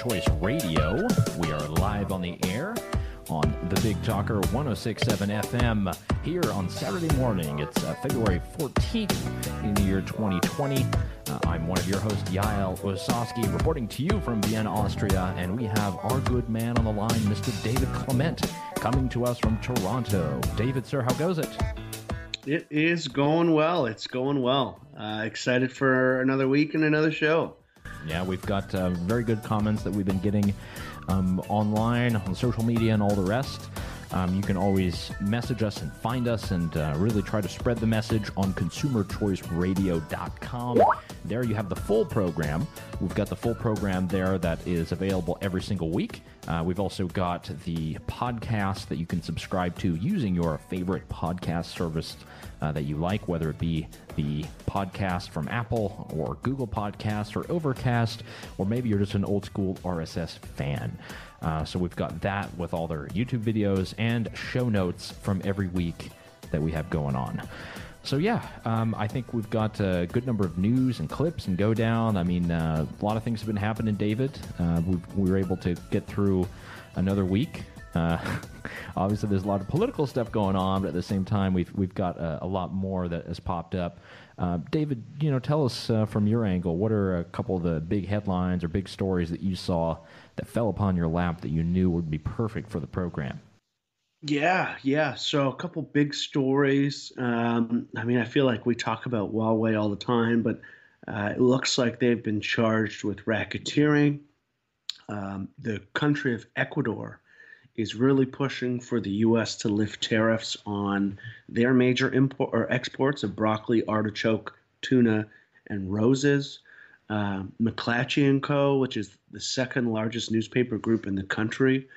Choice Radio. We are live on the air on the Big Talker 106.7 FM here on Saturday morning. It's February 14th in the year 2020. I'm one of your hosts, Yaël Ossowski, reporting to you from Vienna, Austria, and we have our good man on the line, Mr. David Clement, coming to us from Toronto. David, sir, how goes it? It is going well. It's going well. Excited for another week and another show. Yeah, we've got very good comments that we've been getting online, on social media, and all the rest. You can always message us and find us and really try to spread the message on consumerchoiceradio.com. There you have the full program. We've got the full program there that is available every single week. We've also got the podcast that you can subscribe to using your favorite podcast service that you like, whether it be the podcast from Apple or Google Podcasts or Overcast, or maybe you're just an old school RSS fan. So we've got that with all their YouTube videos and show notes from every week that we have going on. So yeah, I think we've got a good number of news and clips and go down. I mean, a lot of things have been happening, David. We were able to get through another week. Obviously, there's a lot of political stuff going on, but at the same time, we've got a lot more that has popped up. David, tell us from your angle, what are a couple of the big headlines or big stories that you saw that fell upon your lap that you knew would be perfect for the program? Yeah. So a couple big stories. I feel like we talk about Huawei all the time, but it looks like they've been charged with racketeering. The country of Ecuador is really pushing for the U.S. to lift tariffs on their major import or exports of broccoli, artichoke, tuna, and roses. McClatchy & Co., which is the second largest newspaper group in the country,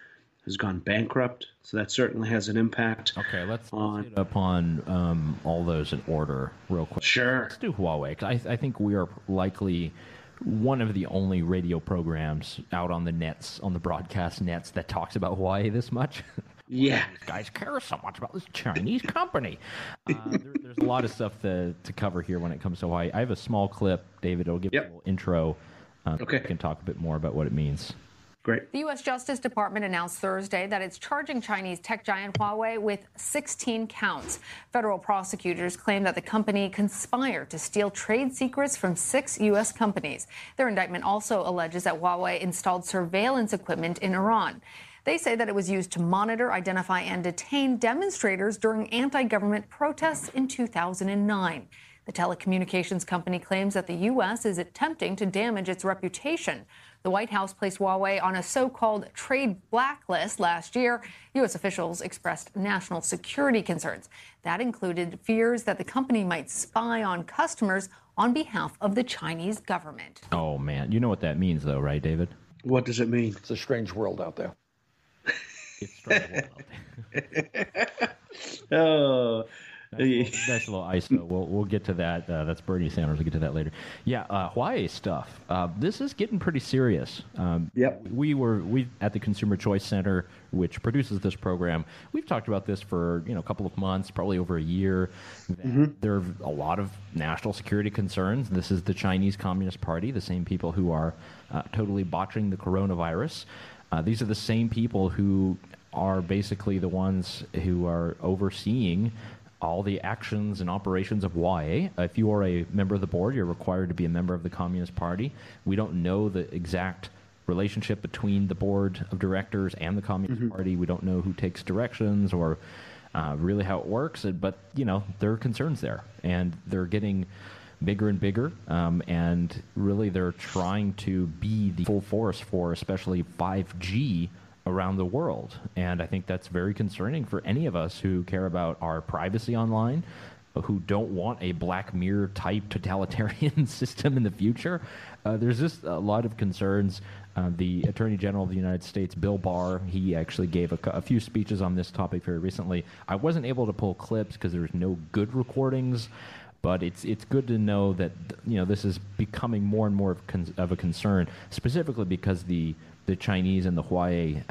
has gone bankrupt. So that certainly has an impact. Okay, let's hit up on all those in order real quick. Sure. Let's do Huawei, 'cause I think we are likely one of the only radio programs out on the nets, on the broadcast nets, that talks about Huawei this much. Yeah. These guys care so much about this Chinese company. There's a lot of stuff to cover here when it comes to Huawei. I have a small clip, David. It'll give a little intro. Okay. We can talk a bit more about what it means. Great. The U.S. Justice Department announced Thursday that it's charging Chinese tech giant Huawei with 16 counts. Federal prosecutors claim that the company conspired to steal trade secrets from 6 U.S. companies. Their indictment also alleges that Huawei installed surveillance equipment in Iran. They say that it was used to monitor, identify, and detain demonstrators during anti-government protests in 2009. The telecommunications company claims that the U.S. is attempting to damage its reputation. The White House placed Huawei on a so-called trade blacklist last year. U.S. officials expressed national security concerns. That included fears that the company might spy on customers on behalf of the Chinese government. Oh, man. You know what that means, though, right, David? What does it mean? It's a strange world out there. It's a strange world out there. Oh. Nice little ISO. We'll get to that. That's Bernie Sanders. We'll get to that later. Yeah, Huawei stuff. This is getting pretty serious. Yep. We at the Consumer Choice Center, which produces this program, we've talked about this for a couple of months, probably over a year. There are a lot of national security concerns. This is the Chinese Communist Party, the same people who are totally botching the coronavirus. These are the same people who are basically the ones who are overseeing all the actions and operations of Huawei. If you are a member of the board, you're required to be a member of the Communist Party. We don't know the exact relationship between the board of directors and the Communist Party. We don't know who takes directions or really how it works, but there are concerns there, and they're getting bigger and bigger, and really they're trying to be the full force for especially 5G around the world. And I think that's very concerning for any of us who care about our privacy online, who don't want a Black Mirror type totalitarian system in the future. There's just a lot of concerns. The Attorney General of the United States, Bill Barr, he actually gave a few speeches on this topic very recently. I wasn't able to pull clips because there's no good recordings, but it's good to know that this is becoming more and more of a concern, specifically because the Chinese and the Huawei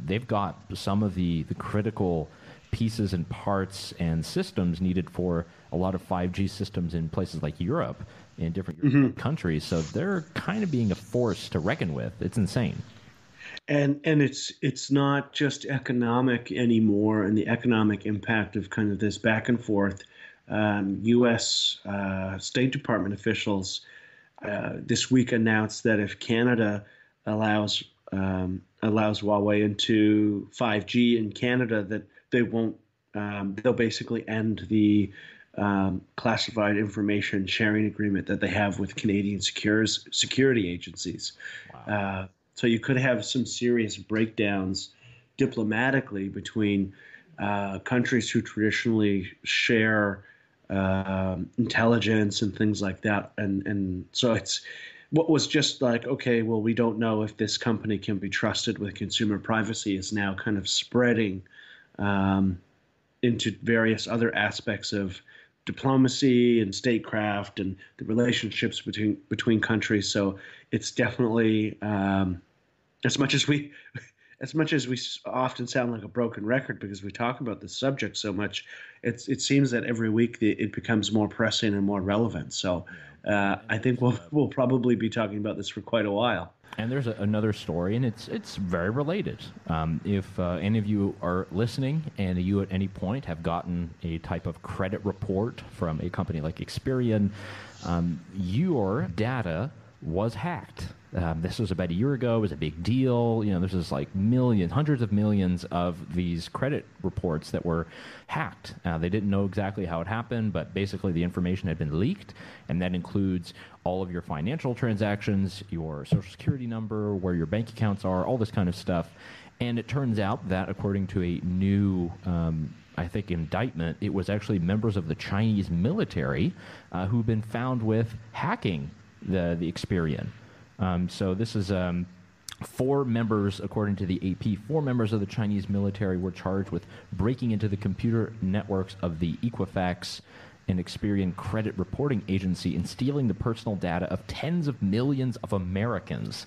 they've got some of the critical pieces and parts and systems needed for a lot of 5G systems in places like Europe, in different European countries. So they're kind of being a force to reckon with. It's insane. And it's not just economic anymore, and the economic impact of kind of this back and forth. U.S. State Department officials this week announced that if Canada allows Huawei into 5G in Canada, that they won't. They'll basically end the classified information sharing agreement that they have with Canadian security agencies. Wow. So you could have some serious breakdowns diplomatically between countries who traditionally share intelligence and things like that. And so it's what was just like, okay, well, we don't know if this company can be trusted with consumer privacy is now kind of spreading into various other aspects of diplomacy and statecraft and the relationships between countries. So it's definitely as much as we often sound like a broken record because we talk about this subject so much, it seems that every week it becomes more pressing and more relevant. So I think we'll probably be talking about this for quite a while. And there's another story, and it's very related. If any of you are listening and you at any point have gotten a type of credit report from a company like Experian, your data was hacked. This was about a year ago. It was a big deal. This is like hundreds of millions of these credit reports that were hacked. They didn't know exactly how it happened, but basically the information had been leaked, and that includes all of your financial transactions, your social security number, where your bank accounts are, all this kind of stuff. And it turns out that according to a new I think, indictment, it was actually members of the Chinese military who've been found with hacking the Experian. So this is 4 members, according to the AP, 4 members of the Chinese military were charged with breaking into the computer networks of the Equifax and Experian credit reporting agency and stealing the personal data of tens of millions of Americans.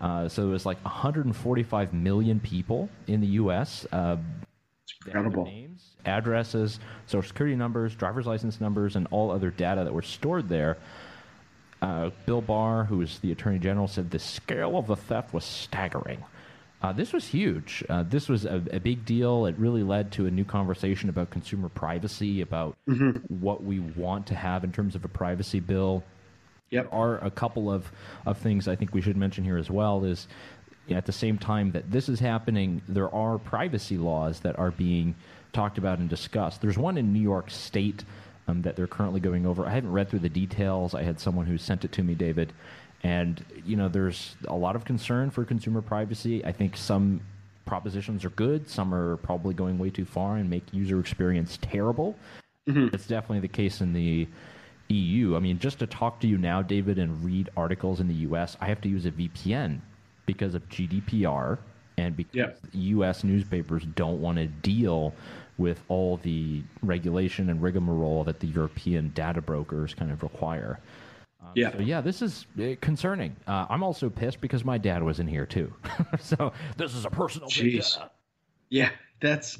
So it was like 145 million people in the U.S. It's incredible. Names, addresses, social security numbers, driver's license numbers, and all other data that were stored there. Bill Barr, who is the Attorney General, said the scale of the theft was staggering. This was huge. This was a big deal. It really led to a new conversation about consumer privacy, about what we want to have in terms of a privacy bill. Yep. There are a couple of things I think we should mention here as well is at the same time that this is happening, there are privacy laws that are being talked about and discussed. There's one in New York State that they're currently going over. I haven't read through the details. I had someone who sent it to me, David. And, there's a lot of concern for consumer privacy. I think some propositions are good. Some are probably going way too far and make user experience terrible. It's definitely the case in the EU. I mean, just to talk to you now, David, and read articles in the U.S., I have to use a VPN because of GDPR and because U.S. newspapers don't want to deal with all the regulation and rigmarole that the European data brokers kind of require. So, this is concerning. I'm also pissed because my dad was in here, too. So this is a personal thing. Yeah, that's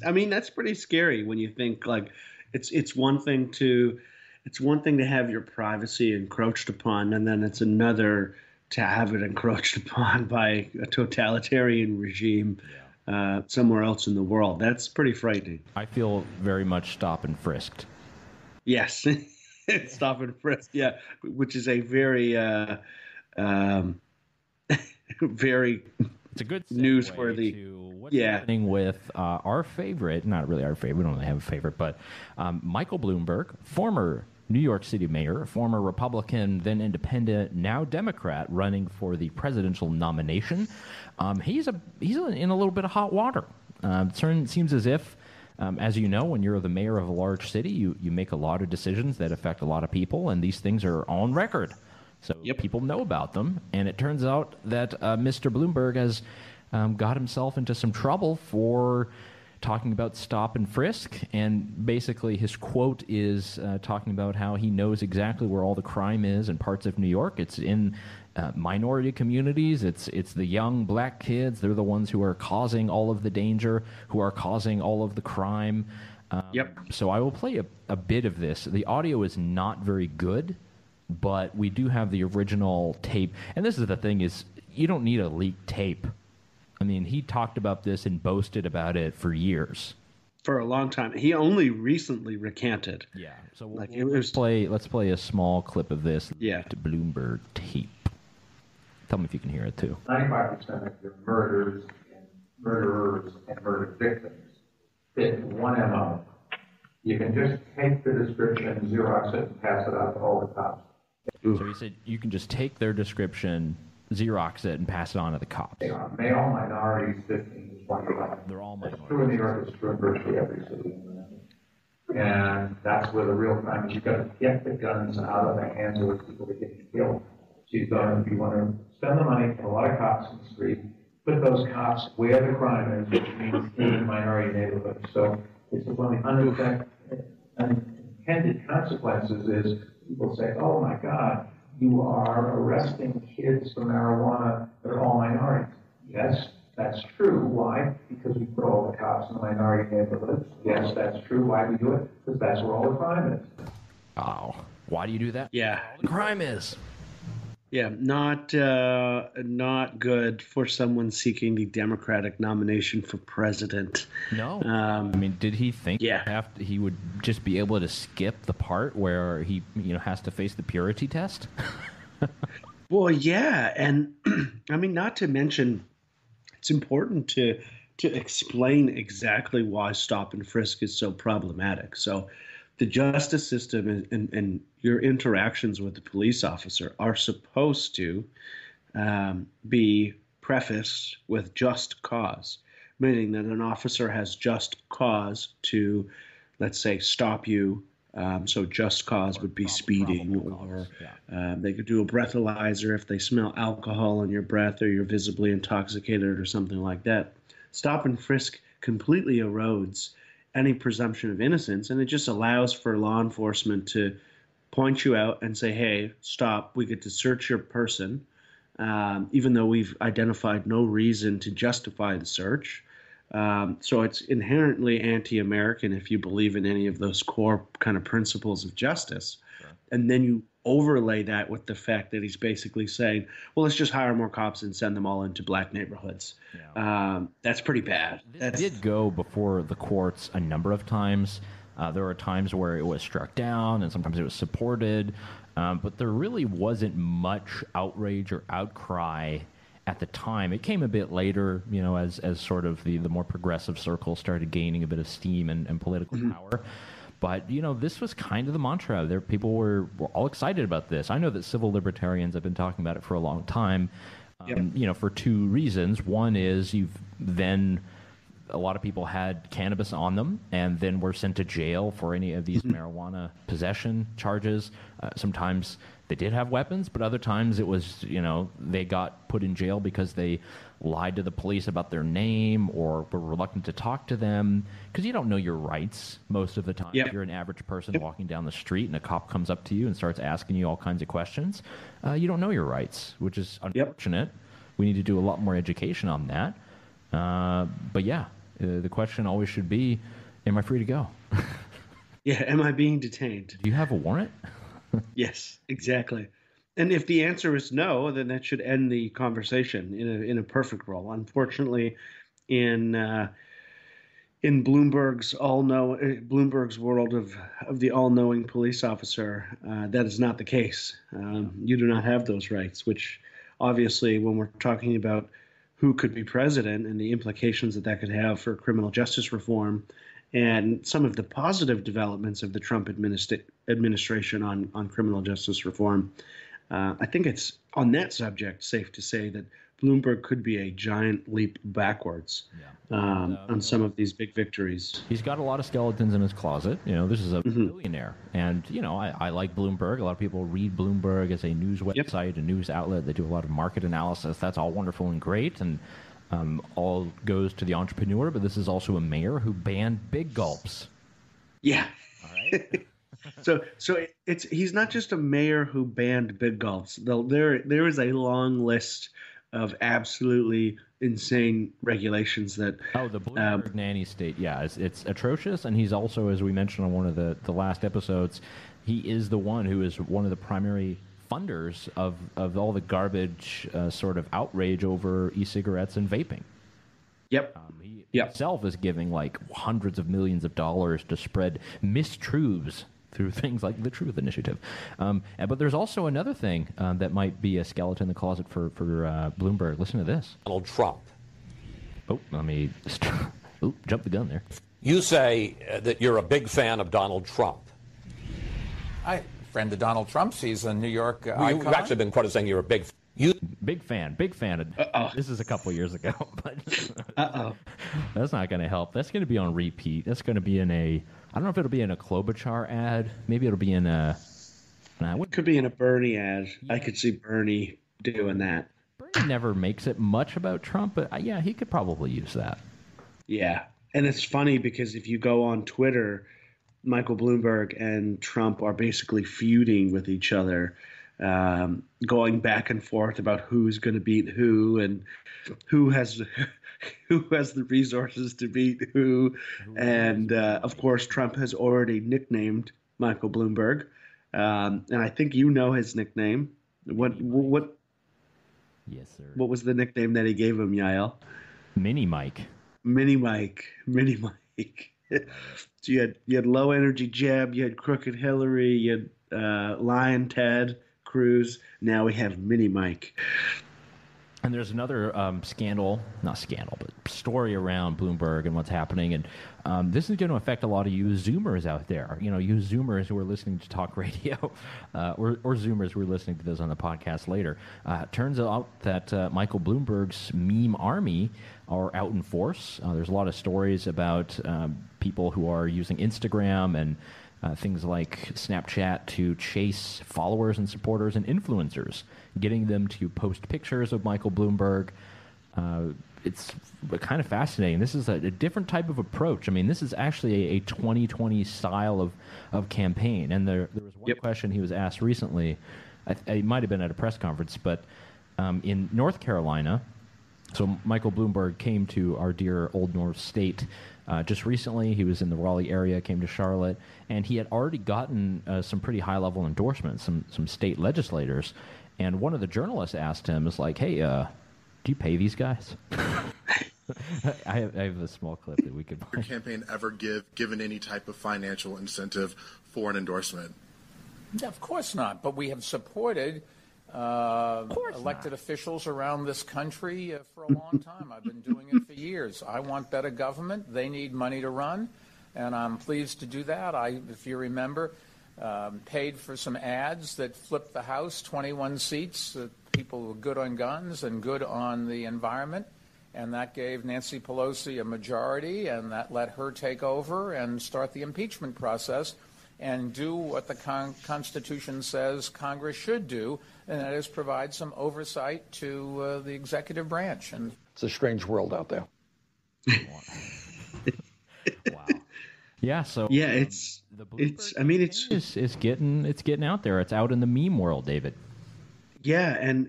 pretty scary when you think, like, it's one thing to have your privacy encroached upon, and then it's another to have it encroached upon by a totalitarian regime somewhere else in the world. That's pretty frightening. I feel very much stop and frisked. Yes, stop and frisk. Yeah, which is a very, very. It's a good newsworthy. To what's happening with our favorite, not really our favorite, we don't really have a favorite, but Michael Bloomberg, former New York City mayor, former Republican, then independent, now Democrat, running for the presidential nomination. He's in a little bit of hot water. It seems as if, as you know, when you're the mayor of a large city, you make a lot of decisions that affect a lot of people, and these things are on record. So people know about them, and it turns out that Mr. Bloomberg has got himself into some trouble for talking about stop and frisk, and basically his quote is talking about how he knows exactly where all the crime is in parts of New York. It's in minority communities. It's the young black kids. They're the ones who are causing all of the danger, who are causing all of the crime. Yep. So I will play a bit of this. The audio is not very good, but we do have the original tape. And this is the thing is, you don't need a leaked tape. I mean, he talked about this and boasted about it for years. For a long time. He only recently recanted. Yeah. So let's play a small clip of this. Yeah. To Bloomberg tape. Tell me if you can hear it too. 95% of your murderers and murder victims fit one MO. You can just take the description, Xerox it, and pass it out to all the cops. So he said you can just take their description, Xerox it, and pass it on to the cops. They are male, minorities, 15 to 25. They're all minorities. It's true in New York, it's true in virtually every city in the United States. And that's where the real crime is. You've got to get the guns out of the hands of the people that get killed. So you've got to, if you want to spend the money, put a lot of cops in the street, put those cops where the crime is, which means in minority neighborhoods. So it's one of the unintended consequences is people say, oh my God, you are arresting kids for marijuana that are all minorities. Yes, that's true. Why? Because we put all the cops in the minority neighborhoods. Yes, that's true. Why do we do it? Because that's where all the crime is. Oh, why do you do that? Yeah. All the crime is. Yeah, not good for someone seeking the Democratic nomination for president. No. I mean, did he think he would just be able to skip the part where he has to face the purity test? Well, yeah, and I mean, not to mention, it's important to explain exactly why stop and frisk is so problematic. So the justice system and your interactions with the police officer are supposed to be prefaced with just cause, meaning that an officer has just cause to, let's say, stop you. So just cause would be speeding, or they could do a breathalyzer if they smell alcohol in your breath or you're visibly intoxicated or something like that. Stop and frisk completely erodes any presumption of innocence, and it just allows for law enforcement to point you out and say, hey, stop, we get to search your person, even though we've identified no reason to justify the search. So it's inherently anti-American if you believe in any of those core kind of principles of justice. Sure. And then you overlay that with the fact that he's basically saying, well, let's just hire more cops and send them all into black neighborhoods. Yeah. That's pretty bad. This did go before the courts a number of times. There were times where it was struck down and sometimes it was supported. But there really wasn't much outrage or outcry at the time. It came a bit later, as sort of the more progressive circles started gaining a bit of steam and political power. But, this was kind of the mantra. People were all excited about this. I know that civil libertarians have been talking about it for a long time, for two reasons. One is a lot of people had cannabis on them and then were sent to jail for any of these marijuana possession charges. Sometimes they did have weapons, but other times it was, they got put in jail because they lied to the police about their name or were reluctant to talk to them, because you don't know your rights most of the time. If you're an average person walking down the street and a cop comes up to you and starts asking you all kinds of questions, you don't know your rights, which is unfortunate. We need to do a lot more education on that. But yeah, the question always should be, am I free to go? Yeah, am I being detained? Do you have a warrant? Yes, exactly. And if the answer is no, then that should end the conversation in a perfect role. Unfortunately, in Bloomberg's world of the all-knowing police officer, that is not the case. You do not have those rights, which obviously, when we're talking about who could be president and the implications that could have for criminal justice reform and some of the positive developments of the Trump administration on criminal justice reform, I think it's on that subject safe to say that Bloomberg could be a giant leap backwards on some of these big victories. He's got a lot of skeletons in his closet. This is a billionaire. And, I like Bloomberg. A lot of people read Bloomberg as a news website, a news outlet. They do a lot of market analysis. That's all wonderful and great. And all goes to the entrepreneur. But this is also a mayor who banned big gulps. Yeah. All right. So he's not just a mayor who banned big gulps. There is a long list of absolutely insane regulations that. Oh, the Bloomberg nanny state. Yeah, it's atrocious. And he's also, as we mentioned on one of the last episodes, he is the one who is one of the primary funders of all the garbage sort of outrage over e-cigarettes and vaping. Yep. He himself is giving like hundreds of millions of dollars to spread mistruths through things like the Truth Initiative. But there's also another thing that might be a skeleton in the closet for Bloomberg. Listen to this. Donald Trump. Oh, let me jump the gun there. You say that you're a big fan of Donald Trump. I'm a friend of Donald Trump's. He's a New York icon. You've actually been quoted saying you're a big fan. This is a couple years ago, but that's not going to help. That's going to be on repeat. That's going to be in a. I don't know if it'll be in a Klobuchar ad. Maybe it'll be in a. It could be in a Bernie ad. Yeah. I could see Bernie doing that. Bernie never makes it much about Trump, but yeah, he could probably use that. Yeah, and it's funny because if you go on Twitter, Michael Bloomberg and Trump are basically feuding with each other. Going back and forth about who's going to beat who and who has the resources to beat who. And, of course, Trump has already nicknamed Michael Bloomberg. And I think you know his nickname. What? Yes, sir. What was the nickname that he gave him, Yaël? Mini Mike. Mini Mike. So you had Low Energy Jeb, you had Crooked Hillary, you had Lion Ted Cruz. Now we have Mini Mike. And there's another story around Bloomberg and what's happening. And this is going to affect a lot of you Zoomers out there. You know, you Zoomers who are listening to talk radio or Zoomers who are listening to this on the podcast later. Turns out that Michael Bloomberg's meme army are out in force. There's a lot of stories about people who are using Instagram and things like Snapchat to chase followers and supporters and influencers, getting them to post pictures of Michael Bloomberg. It's kind of fascinating. This is a different type of approach. I mean, this is actually a 2020 style of campaign. And there was one question he was asked recently. It might have been at a press conference, but in North Carolina, so Michael Bloomberg came to our dear Old North State just recently. He was in the Raleigh area, came to Charlotte, and he had already gotten some pretty high-level endorsements, some state legislators. And one of the journalists asked him, is like, hey, do you pay these guys? I have a small clip that we could Your campaign ever given any type of financial incentive for an endorsement? Of course not, but we have supported elected officials around this country for a long time. I've been doing it for years. I want better government. They need money to run, and I'm pleased to do that. If you remember, paid for some ads that flipped the House, 21 seats, people who were good on guns and good on the environment, and that gave Nancy Pelosi a majority, and that let her take over and start the impeachment process and do what the Constitution says Congress should do, and that is provide some oversight to the executive branch. And it's a strange world out there. Wow. Yeah. So yeah, it's getting out there. It's out in the meme world, David. Yeah, and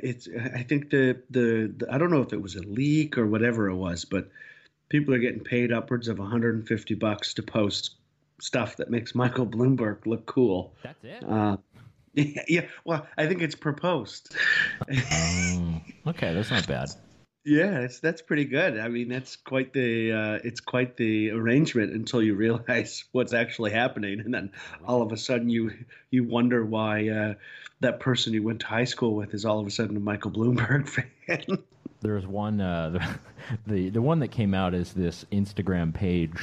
I think the I don't know if it was a leak or whatever it was, but people are getting paid upwards of $150 to post stuff that makes Michael Bloomberg look cool. That's it. Yeah. Well, I think it's per post. Okay, that's not bad. Yeah, that's pretty good. I mean, that's quite the arrangement until you realize what's actually happening, and then all of a sudden you wonder why that person you went to high school with is all of a sudden a Michael Bloomberg fan. There's one the one that came out is this Instagram page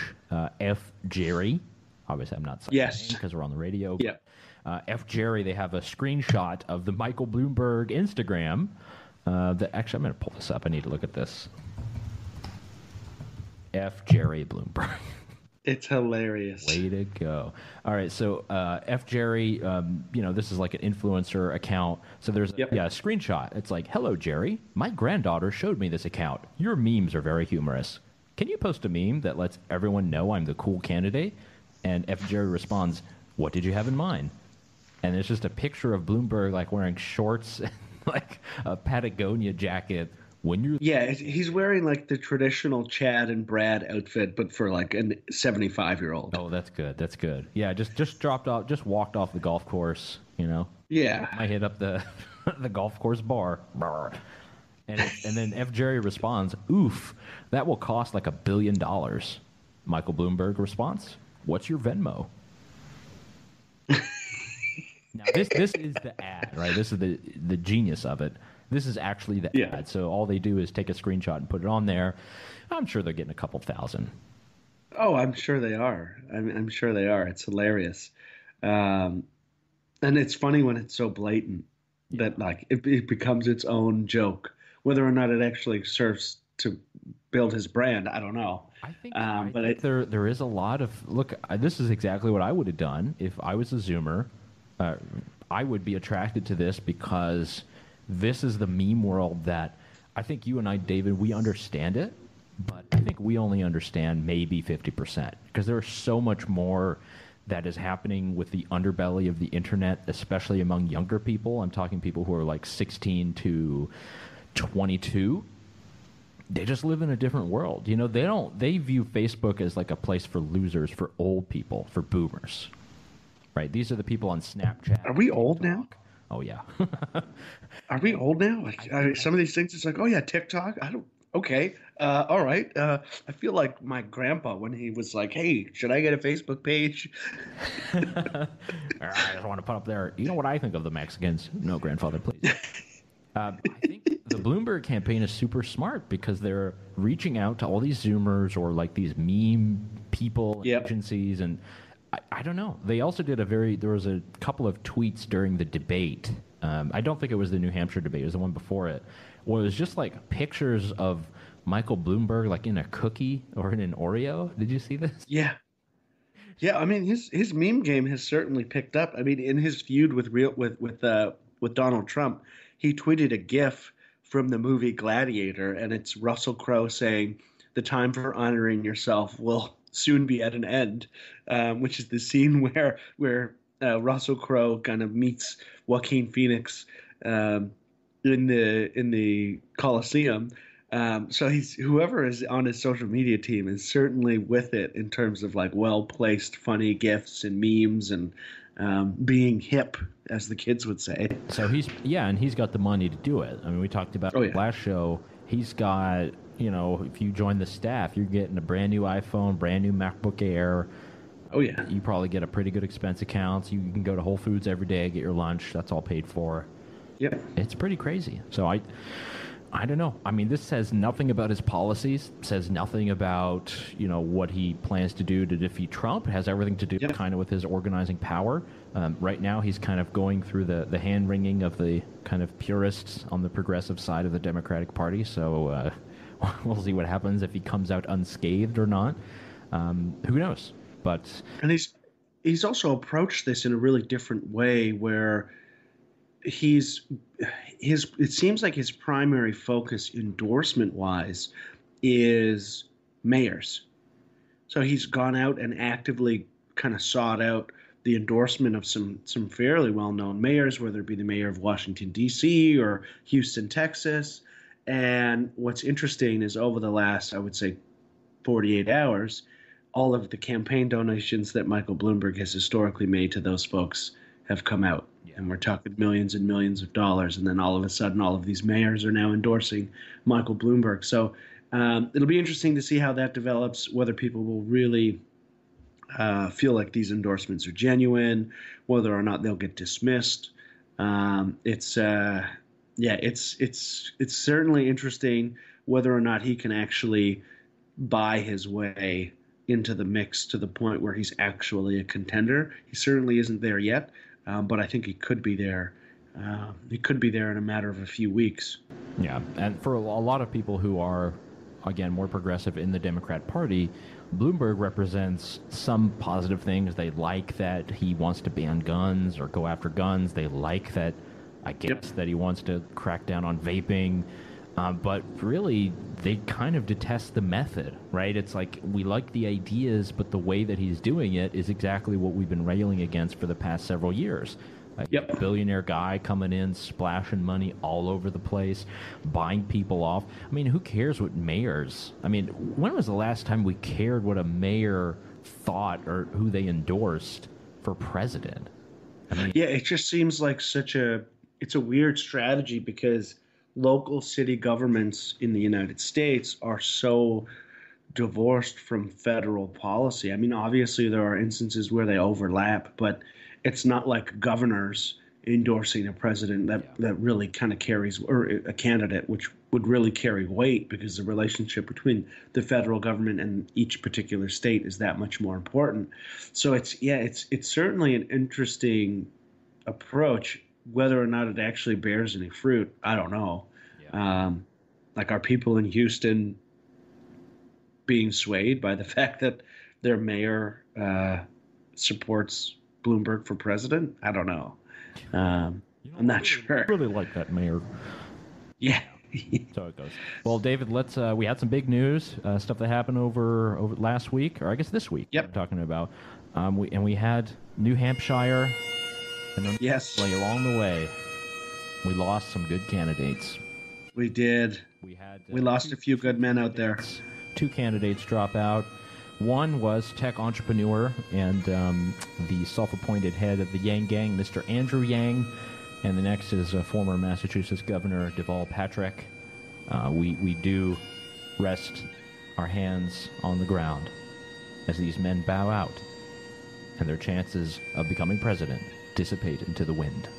F Jerry. Obviously, I'm not saying yes because we're on the radio. Yeah. F Jerry. They have a screenshot of the Michael Bloomberg Instagram. Actually, I'm going to pull this up. I need to look at this. F. Jerry Bloomberg. It's hilarious. Way to go. All right, so F. Jerry, this is like an influencer account. So there's a screenshot. It's like, hello, Jerry. My granddaughter showed me this account. Your memes are very humorous. Can you post a meme that lets everyone know I'm the cool candidate? And F. Jerry responds, what did you have in mind? And it's just a picture of Bloomberg like wearing shorts like a Patagonia jacket when you're he's wearing like the traditional Chad and Brad outfit, but for like a 75-year-old. Oh, that's good. That's good. Yeah, just dropped off, just walked off the golf course. Yeah, I hit up the the golf course bar. And then F. Jerry responds, "Oof, that will cost like $1 billion." Michael Bloomberg responds, "What's your Venmo?" Now this is the ad, right? This is the genius of it. This is actually the ad. So all they do is take a screenshot and put it on there. I'm sure they're getting a couple thousand. Oh, I'm sure they are. I'm sure they are. It's hilarious, and it's funny when it's so blatant that like it becomes its own joke. Whether or not it actually serves to build his brand, I don't know. I think there is a lot of look. This is exactly what I would have done if I was a Zoomer. I would be attracted to this because this is the meme world that I think you and I, David, we understand it, but I think we only understand maybe 50% because there's so much more that is happening with the underbelly of the internet, especially among younger people. I'm talking people who are like 16 to 22. They just live in a different world. They view Facebook as like a place for losers, for old people, for boomers. Right? These are the people on Snapchat. Are we old now? Oh yeah. Are we old now? Like some of these things, it's like, oh yeah, TikTok. Okay. All right. I feel like my grandpa when he was like, "Hey, should I get a Facebook page?" I just want to put up there. You know what I think of the Mexicans? No, grandfather, please. I think the Bloomberg campaign is super smart because they're reaching out to all these Zoomers or like these meme people and agencies, and I don't know. They also did there was a couple of tweets during the debate. I don't think it was the New Hampshire debate. It was the one before it. Where it was just like pictures of Michael Bloomberg like in a cookie or in an Oreo. Did you see this? Yeah. Yeah, I mean his meme game has certainly picked up. I mean, in his feud with Donald Trump, he tweeted a GIF from the movie Gladiator, and it's Russell Crowe saying, "The time for honoring yourself will soon be at an end," which is the scene where Russell Crowe kind of meets Joaquin Phoenix in the Coliseum. So whoever is on his social media team is certainly with it in terms of like well-placed funny GIFs and memes and being hip, as the kids would say. So he's got the money to do it. I mean, we talked about last show. He's got, if you join the staff, you're getting a brand new iPhone, brand new MacBook Air. Oh yeah. You probably get a pretty good expense account. You can go to Whole Foods every day, get your lunch. That's all paid for. Yep. It's pretty crazy. So I don't know. I mean, this says nothing about his policies, says nothing about, what he plans to do to defeat Trump. It has everything to do kind of with his organizing power. Right now, he's kind of going through the hand-wringing of the kind of purists on the progressive side of the Democratic Party. So we'll see what happens if he comes out unscathed or not. Who knows? And he's also approached this in a really different way where it seems like his primary focus endorsement-wise is mayors. So he's gone out and actively kind of sought out the endorsement of some fairly well-known mayors, whether it be the mayor of Washington, D.C. or Houston, Texas. And what's interesting is over the last, I would say, 48 hours, all of the campaign donations that Michael Bloomberg has historically made to those folks have come out. And we're talking millions and millions of dollars. And then all of a sudden, all of these mayors are now endorsing Michael Bloomberg. So it'll be interesting to see how that develops, whether people will really feel like these endorsements are genuine, whether or not they'll get dismissed. It's certainly interesting whether or not he can actually buy his way into the mix to the point where he's actually a contender. He certainly isn't there yet, but I think he could be there. He could be there in a matter of a few weeks. Yeah, and for a lot of people who are, again, more progressive in the Democrat Party, Bloomberg represents some positive things. They like that he wants to ban guns or go after guns. They like that, I guess, that he wants to crack down on vaping. But really, they kind of detest the method, right? It's like we like the ideas, but the way that he's doing it is exactly what we've been railing against for the past several years. Yep. Billionaire guy coming in, splashing money all over the place, buying people off. I mean, who cares what mayors? I mean, when was the last time we cared what a mayor thought or who they endorsed for president? I mean, Yeah, it just seems like it's a weird strategy because local city governments in the United States are so divorced from federal policy. I mean, obviously there are instances where they overlap, but it's not like governors endorsing a president that really kind of carries, or a candidate which would really carry weight, because the relationship between the federal government and each particular state is that much more important. So it's certainly an interesting approach. Whether or not it actually bears any fruit, I don't know. Like, are people in Houston being swayed by the fact that their mayor supports Bloomberg for president? I don't know. I'm not sure. I really like that mayor. Yeah. So it goes. Well, David, let's. We had some big news, stuff that happened over last week, or I guess this week. Yep. We're talking about. We had New Hampshire, and then Yes. along the way, we lost some good candidates. We did. We lost a few good men out there. 2 candidates drop out. One was tech entrepreneur and the self-appointed head of the Yang Gang, Mr. Andrew Yang, and the next is former Massachusetts Governor Deval Patrick. We do rest our hands on the ground as these men bow out, and their chances of becoming president dissipate into the wind.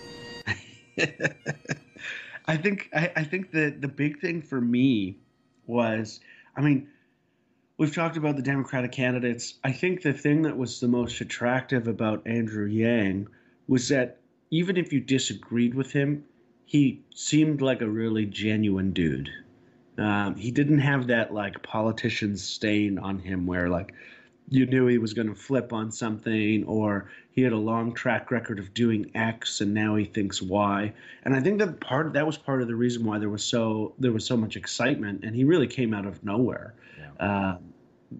I think that the big thing for me was, I mean, we've talked about the Democratic candidates. I think the thing that was the most attractive about Andrew Yang was that even if you disagreed with him, he seemed like a really genuine dude. He didn't have that like politician stain on him where like you knew he was going to flip on something, or he had a long track record of doing X and now he thinks Y. And I think that was part of the reason why there was so much excitement, and he really came out of nowhere. Yeah.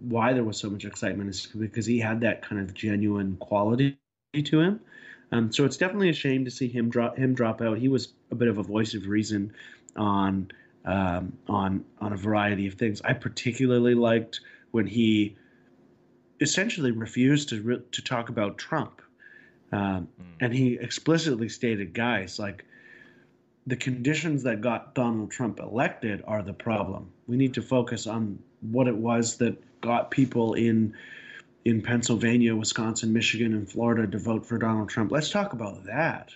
Why there was so much excitement is because he had that kind of genuine quality to him. So it's definitely a shame to see him drop out. He was a bit of a voice of reason on a variety of things. I particularly liked when he essentially refused to talk about Trump, and he explicitly stated, guys, like, the conditions that got Donald Trump elected are the problem. We need to focus on what it was that got people in Pennsylvania, Wisconsin, Michigan, and Florida to vote for Donald Trump. Let's talk about that,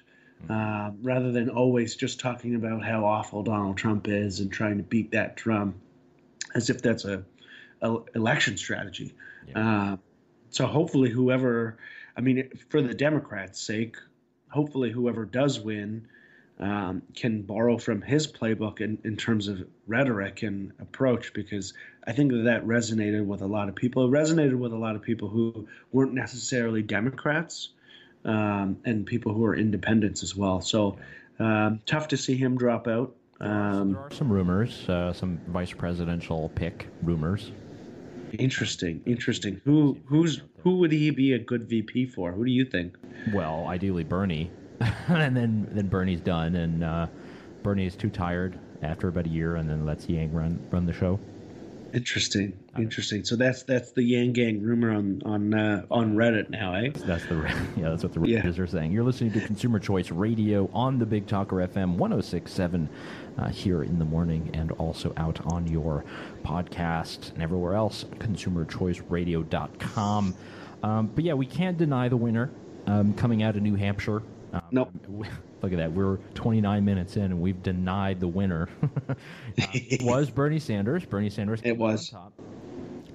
rather than always just talking about how awful Donald Trump is and trying to beat that drum as if that's a election strategy. Yeah. So hopefully for the Democrats' sake, hopefully whoever does win can borrow from his playbook in terms of rhetoric and approach, because I think that resonated with a lot of people. It resonated with a lot of people who weren't necessarily Democrats, and people who are independents as well. So tough to see him drop out. There are some rumors, some vice presidential pick rumors. Interesting. Who would he be a good VP for? Who do you think? Well, ideally Bernie. And then Bernie's done, and Bernie is too tired after about a year, and then lets Yang run the show. Interesting. So that's the Yang Gang rumor on Reddit now, eh? That's what the Redditors are saying. You're listening to Consumer Choice Radio on the Big Talker FM 106.7 here in the morning, and also out on your podcast and everywhere else, consumerchoiceradio.com. But yeah, we can't deny the winner coming out of New Hampshire. Nope. Look at that. We're 29 minutes in, and we've denied the winner. It was Bernie Sanders. It was. On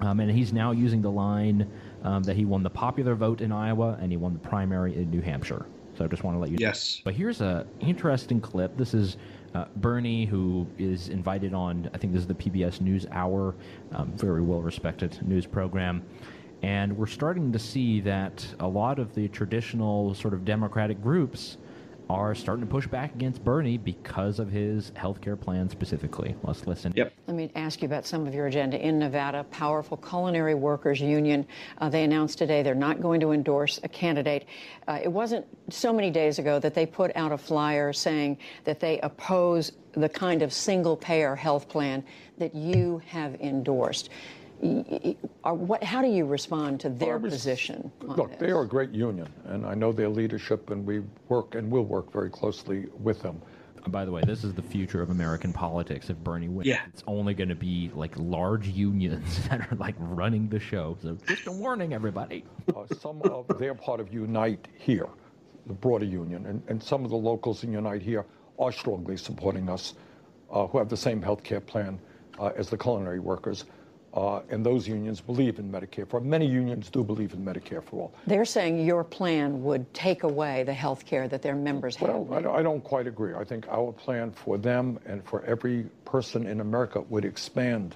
top. And he's now using the line that he won the popular vote in Iowa, and he won the primary in New Hampshire. So I just want to let you know. Yes. But here's an interesting clip. This is Bernie, who is invited on, I think this is the PBS NewsHour, very well-respected news program. And we're starting to see that a lot of the traditional sort of Democratic groups are starting to push back against Bernie because of his healthcare plan specifically. Let's listen. Yep. Let me ask you about some of your agenda. In Nevada, powerful culinary workers union, they announced today they're not going to endorse a candidate. It wasn't so many days ago that they put out a flyer saying that they oppose the kind of single-payer health plan that you have endorsed. How do you respond to their position on Look, this? they are a great union, and I know their leadership, and we work and will work very closely with them. By the way, this is the future of American politics. If Bernie wins, it's only going to be like large unions that are like running the show. So just a warning, everybody. They're part of Unite Here, the broader union, and some of the locals in Unite Here are strongly supporting us, who have the same health care plan as the culinary workers. And those unions believe in Medicare for all. Many unions do believe in Medicare for all. They're saying your plan would take away the health care that their members have. Well, I don't quite agree. I think our plan for them and for every person in America would expand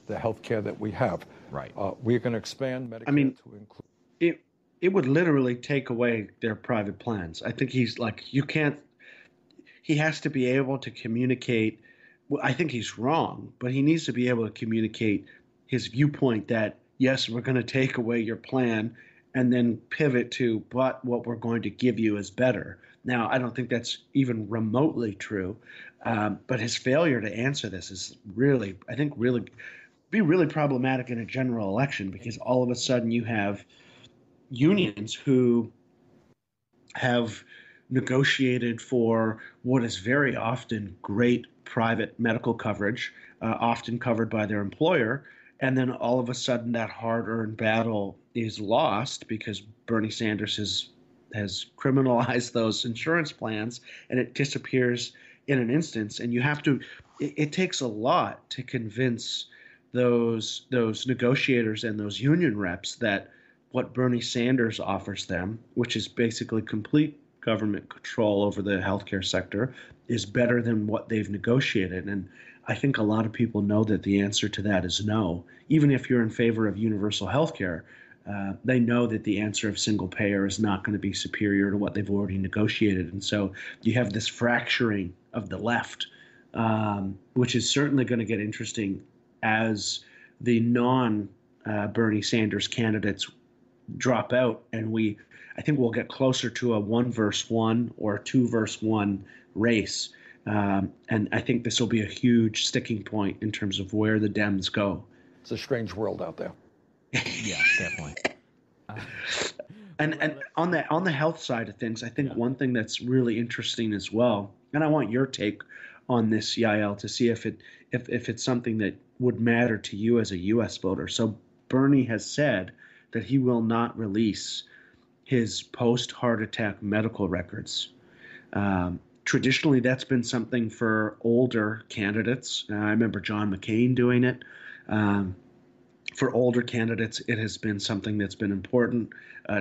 the health care that we have. Right. We're going to expand Medicare to include. It would literally take away their private plans. I think he's like, he has to be able to communicate. Well, I think he's wrong, but he needs to be able to communicate his viewpoint that, yes, we're going to take away your plan and then pivot to, but what we're going to give you is better. Now, I don't think that's even remotely true, but his failure to answer this is really be really problematic in a general election, because all of a sudden you have unions who have negotiated for what is very often great private medical coverage, often covered by their employer, and then all of a sudden that hard-earned battle is lost because Bernie Sanders has criminalized those insurance plans, and it disappears in an instance. And you have to it takes a lot to convince those negotiators and those union reps that what Bernie Sanders offers them, which is basically complete government control over the healthcare sector, is better than what they've negotiated. And I think a lot of people know that the answer to that is no. Even if you're in favor of universal healthcare, they know that the answer of single payer is not going to be superior to what they've already negotiated. And so you have this fracturing of the left, which is certainly going to get interesting as the non-Bernie Sanders candidates drop out, and I think we'll get closer to a 1-versus-1 or a 2-versus-1 race. And I think this will be a huge sticking point in terms of where the Dems go. It's a strange world out there. Yeah, definitely. And on the health side of things, I think one thing that's really interesting as well, and I want your take on this, Yaël, to see if it's something that would matter to you as a U.S. voter. So Bernie has said that he will not release his post-heart attack medical records. Traditionally, that's been something for older candidates. I remember John McCain doing it. For older candidates, it has been something that's been important.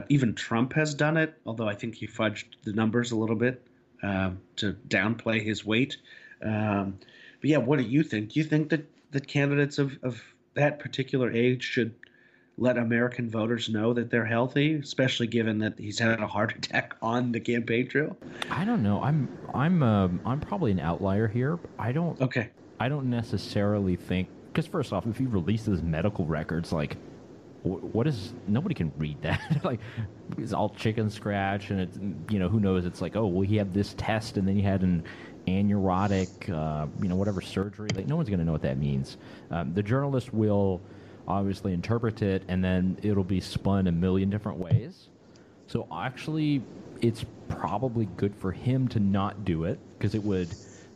Even Trump has done it, although I think he fudged the numbers a little bit to downplay his weight. But yeah, what do you think? Do you think that candidates of that particular age should let American voters know that they're healthy, especially given that he's had a heart attack on the campaign trail? I don't know. I'm probably an outlier here. I don't necessarily think, because first off, if he releases medical records, like, what is, nobody can read that. Like, it's all chicken scratch, and it's, who knows? It's like, oh, well, he had this test, and then he had an aneurodic, whatever surgery. Like, no one's going to know what that means. The journalist will obviously interpret it, and then it'll be spun a million different ways. So actually, it's probably good for him to not do it, because it would,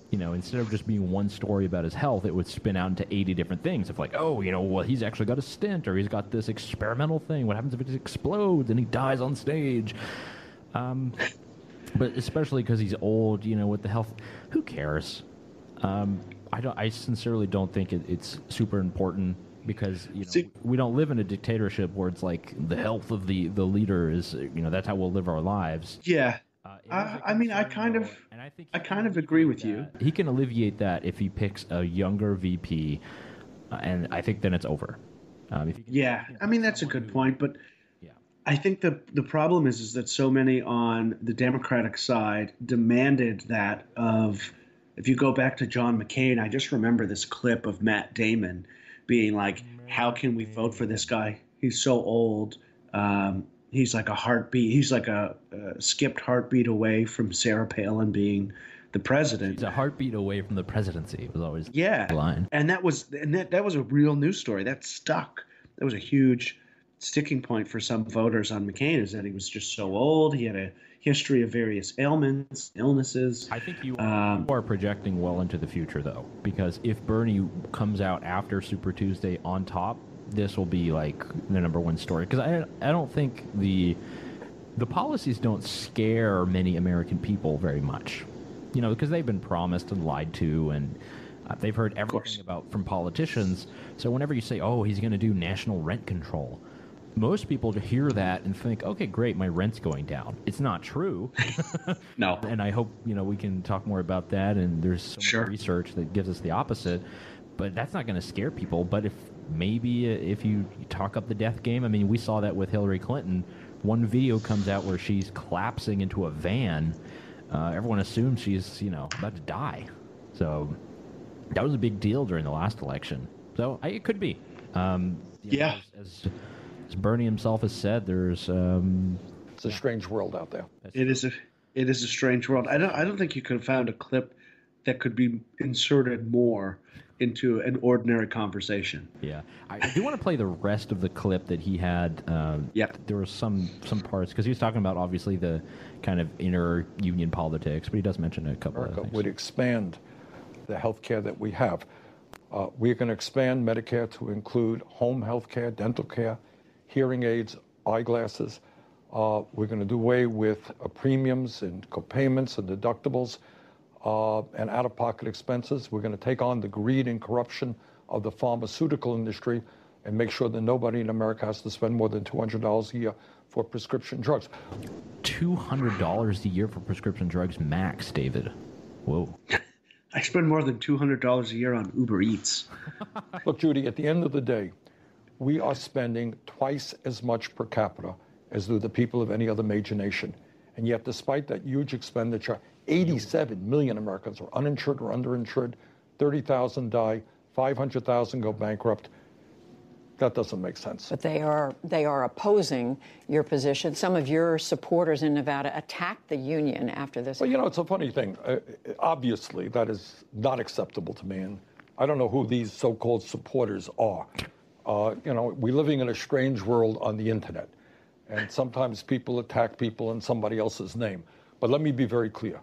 instead of just being one story about his health, it would spin out into 80 different things. If like, oh, well, he's actually got a stent, or he's got this experimental thing. What happens if it explodes and he dies on stage? But especially because he's old, with the health, who cares? I sincerely don't think it's super important, because we don't live in a dictatorship where it's like the health of the leader is, that's how we'll live our lives. Yeah. I mean, I kind of agree with you. He can alleviate that if he picks a younger VP, and I think then it's over. I mean, that's a good point, but I think the problem is that so many on the Democratic side demanded that of. If you go back to John McCain, I just remember this clip of Matt Damon being like, "How can we vote for this guy? He's so old. He's like a heartbeat. He's like a skipped heartbeat away from Sarah Palin being the president. He's a heartbeat away from the presidency." It was always Yeah, the line. and that was a real news story that stuck. That was a huge sticking point for some voters on McCain, is that he was just so old. He had a history of various ailments, illnesses. I think you are projecting well into the future, though, because if Bernie comes out after Super Tuesday on top, this will be like the #1 story. Because I don't think the policies don't scare many American people very much, because they've been promised and lied to, and they've heard everything from politicians. So whenever you say, "Oh, he's going to do national rent control," most people hear that and think, "Okay, great, my rent's going down." It's not true. No. And I hope, we can talk more about that, and there's so much research that gives us the opposite. But that's not going to scare people. But if you talk up the death game, I mean, we saw that with Hillary Clinton. One video comes out where she's collapsing into a van. Everyone assumes she's, about to die. So that was a big deal during the last election. So it could be. As Bernie himself has said, there's it's a strange world out there. It is a strange world. I don't think you could have found a clip that could be inserted more into an ordinary conversation. Yeah, I do want to play the rest of the clip that he had. There were some parts, because he was talking about obviously the kind of inner union politics, but he does mention a couple of things. Would expand the health care that we have. We're going to expand Medicare to include home health care, dental care, hearing aids, eyeglasses. We're going to do away with premiums and copayments and deductibles and out-of-pocket expenses. We're going to take on the greed and corruption of the pharmaceutical industry and make sure that nobody in America has to spend more than $200 a year for prescription drugs. $200 a year for prescription drugs max, David. Whoa. I spend more than $200 a year on Uber Eats. Look, Judy, at the end of the day, we are spending twice as much per capita as do the people of any other major nation. And yet, despite that huge expenditure, 87 million Americans are uninsured or underinsured, 30,000 die, 500,000 go bankrupt. That doesn't make sense. But they are opposing your position. Some of your supporters in Nevada attacked the union after this. Well, it's a funny thing. Obviously, that is not acceptable to me. And I don't know who these so-called supporters are. We're living in a strange world on the internet. And sometimes people attack people in somebody else's name. But let me be very clear.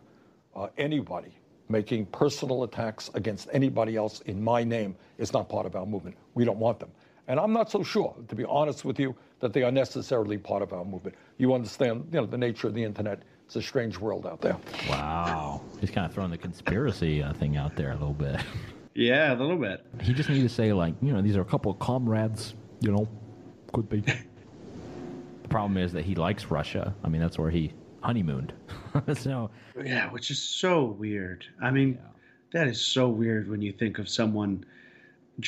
Anybody making personal attacks against anybody else in my name is not part of our movement. We don't want them. And I'm not so sure, to be honest with you, that they are necessarily part of our movement. You understand, the nature of the internet. It's a strange world out there. Wow. He's kind of throwing the conspiracy thing out there a little bit. Yeah, a little bit. He just needs to say, these are a couple of comrades, could be. The problem is that he likes Russia. I mean, that's where he honeymooned. So. Yeah, which is so weird. I mean, that is so weird when you think of someone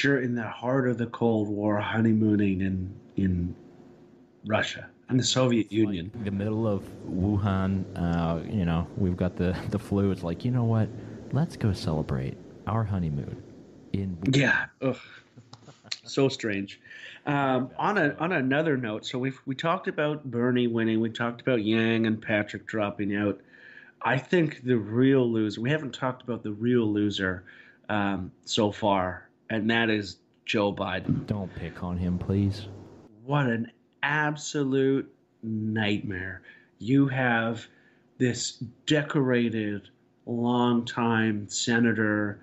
in the heart of the Cold War honeymooning in Russia and the Soviet Union. Like the middle of Wuhan, we've got the flu. It's like, you know what? Let's go celebrate our honeymoon in Wuhan. Yeah. Ugh. So strange. On another note, so we talked about Bernie winning. We talked about Yang and Patrick dropping out. I think the real loser, we haven't talked about the real loser so far, and that is Joe Biden. Don't pick on him, please. What an absolute nightmare. You have this decorated, long-time senator.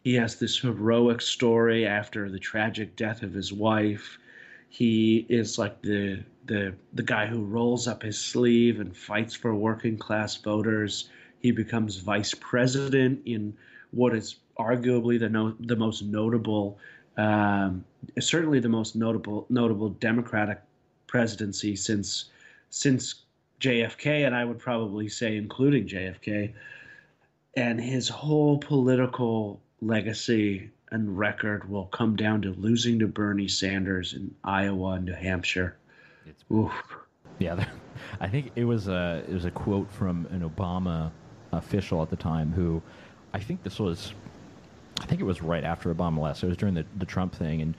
He has this heroic story after the tragic death of his wife. He is like the guy who rolls up his sleeve and fights for working class voters. He becomes vice president in what is arguably the most notable, certainly the most notable Democratic presidency since JFK, and I would probably say including JFK. And his whole political legacy and record will come down to losing to Bernie Sanders in Iowa and New Hampshire. Yeah, I think it was a quote from an Obama official at the time who, I think it was right after Obama left. So it was during the Trump thing, and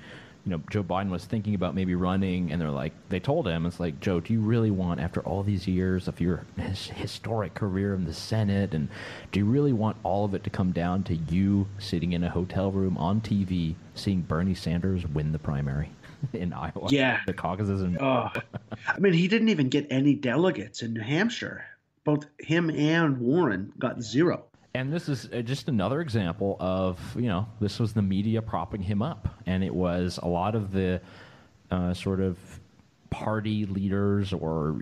Joe Biden was thinking about maybe running, and they told him, it's like, Joe, do you really want, after all these years of your historic career in the Senate, and do you really want all of it to come down to you sitting in a hotel room on TV seeing Bernie Sanders win the primary in Iowa? Yeah. The caucuses. I mean, he didn't even get any delegates in New Hampshire. Both him and Warren got 0. And this is just another example of, this was the media propping him up. And it was a lot of the sort of party leaders, or,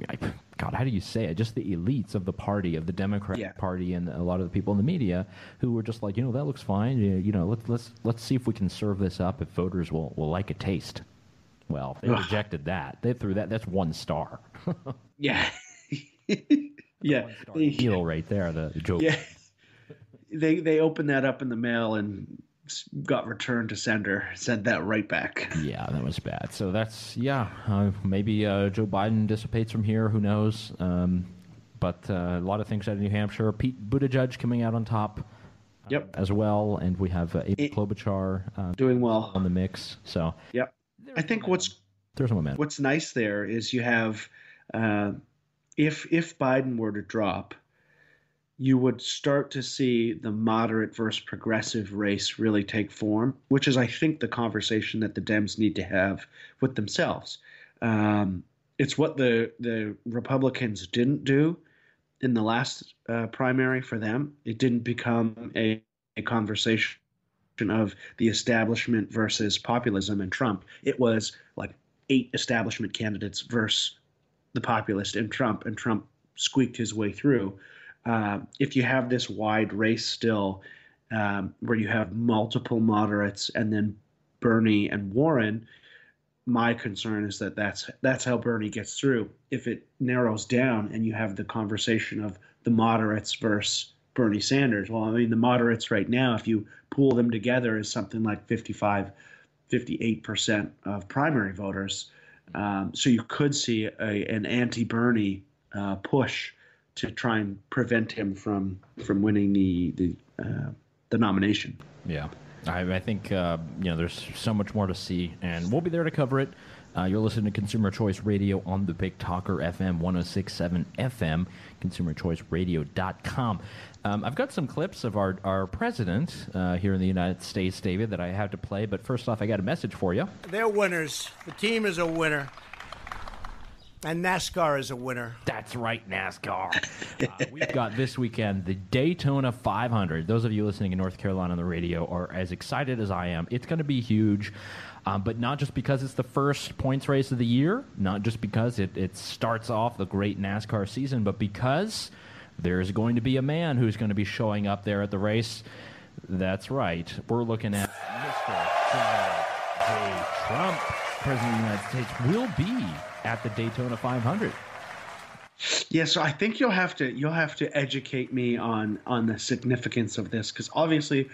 God, how do you say it? Just the elites of the party, of the Democratic Party, and a lot of the people in the media who were just like, that looks fine. Let's see if we can serve this up if voters will like a taste. Well, they rejected that. They threw that. That's 1 star. Yeah. Yeah. Heel right there, the joke. Yeah. They opened that up in the mail and got returned to sender, sent that right back. Yeah, that was bad. So that's, maybe Joe Biden dissipates from here. Who knows? But a lot of things out of New Hampshire. Pete Buttigieg coming out on top as well. And we have Amy Klobuchar doing well on the mix. So I think there's a momentum. What's nice there is you have, if Biden were to drop, you would start to see the moderate versus progressive race really take form, which is, I think, the conversation that the Dems need to have with themselves. It's what the Republicans didn't do in the last primary for them. It didn't become a conversation of the establishment versus populism and Trump. It was like 8 establishment candidates versus the populist and Trump squeaked his way through. If you have this wide race still, where you have multiple moderates and then Bernie and Warren, my concern is that that's how Bernie gets through. If it narrows down and you have the conversation of the moderates versus Bernie Sanders, well, I mean, the moderates right now, if you pool them together, is something like 58% of primary voters. So you could see an anti-Bernie push to try and prevent him from winning the nomination. Yeah, I think there's so much more to see, and we'll be there to cover it. You're listening to Consumer Choice Radio on the Big Talker FM 106.7 FM, consumerchoiceradio.com. I've got some clips of our president here in the United States, David, that I have to play. But first off, I got a message for you. They're winners. The team is a winner. And NASCAR is a winner. That's right, NASCAR. We've got this weekend the Daytona 500. Those of you listening in North Carolina on the radio are as excited as I am. It's going to be huge, but not just because it's the first points race of the year, not just because it starts off the great NASCAR season, but because there's going to be a man who's going to be showing up there at the race. That's right. We're looking at Mr. Donald J. Trump, President of the United States, will be at the Daytona 500. Yeah, so I think you'll have to educate me on the significance of this, because obviously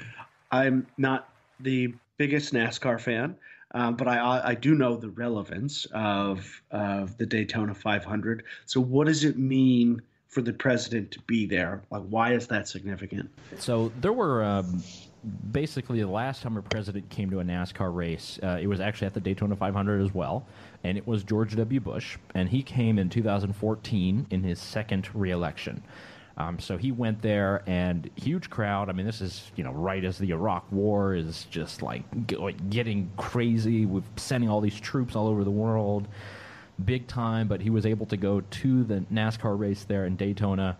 I'm not the biggest NASCAR fan, but I do know the relevance of the Daytona 500. So what does it mean for the president to be there? Like, why is that significant? So there were basically the last time a president came to a NASCAR race, it was actually at the Daytona 500 as well, and it was George W. Bush, and he came in 2014 in his second re-election. So he went there, and huge crowd. I mean, this is, right as the Iraq War is just like getting crazy with sending all these troops all over the world, big time. But he was able to go to the NASCAR race there in Daytona.